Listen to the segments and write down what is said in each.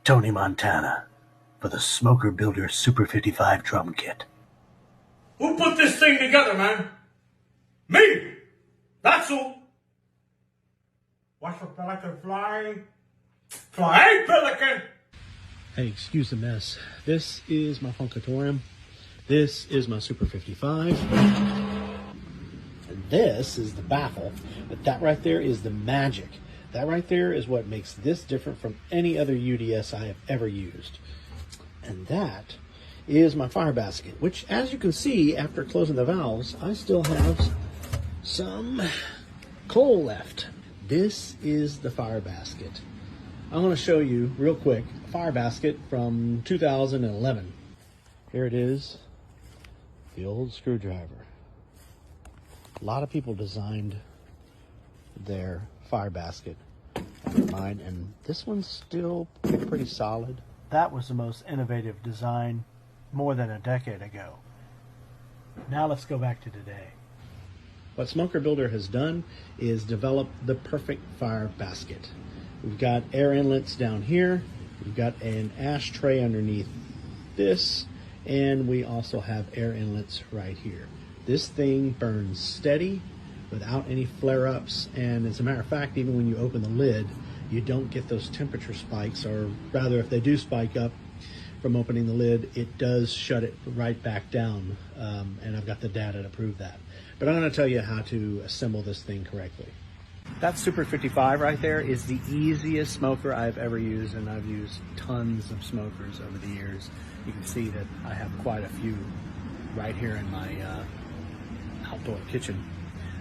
Tony Montana for the Smokerbuilder Super 55 Drum Kit. Who put this thing together, man? Me! That's who! Watch the pelican fly. Fly, hey, pelican! Hey, excuse the mess. This is my Funkatorium. This is my Super 55. And this is the Baffle. But that right there is the magic. That right there is what makes this different from any other UDS I have ever used. And that is my FIREBASKET, which, as you can see, after closing the valves, I still have some coal left. This is the FIREBASKET. I want to show you real quick a FIREBASKET from 2011. Here it is, the old screwdriver. A lot of people designed their FIREBASKET, mine, and this one's still pretty solid. That was the most innovative design more than a decade ago. Now let's go back to today. What Smokerbuilder has done is develop the perfect FIREBASKET. We've got air inlets down here, we've got an ashtray underneath this, and we also have air inlets right here. This thing burns steady without any flare-ups, and as a matter of fact, even when you open the lid, you don't get those temperature spikes, or rather, if they do spike up from opening the lid, it does shut it right back down, and I've got the data to prove that. But I'm going to tell you how to assemble this thing correctly. That Super 55 right there is the easiest smoker I've ever used, and I've used tons of smokers over the years. You can see that I have quite a few right here in my outdoor kitchen.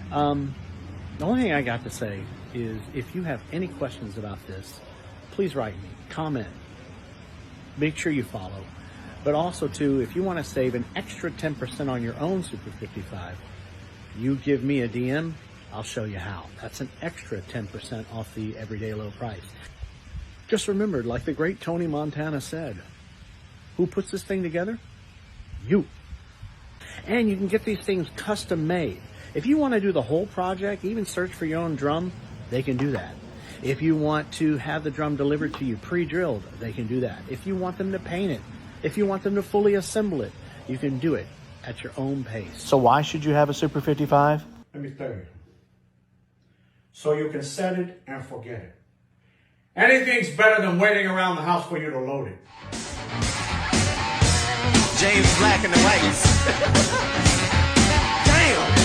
The only thing I got to say is if you have any questions about this, please write me, comment, make sure you follow. But also too, if you want to save an extra 10% on your own Super 55, you give me a DM, I'll show you how. That's an extra 10% off the everyday low price. Just remember, like the great Tony Montana said, who puts this thing together? You. And you can get these things custom made. If you want to do the whole project, even search for your own drum, they can do that. If you want to have the drum delivered to you pre-drilled, they can do that. If you want them to paint it, if you want them to fully assemble it, you can do it at your own pace. So why should you have a Super 55? Let me tell you. So you can set it and forget it. Anything's better than waiting around the house for you to load it. James Black and the Whites. Damn!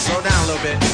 Slow down a little bit.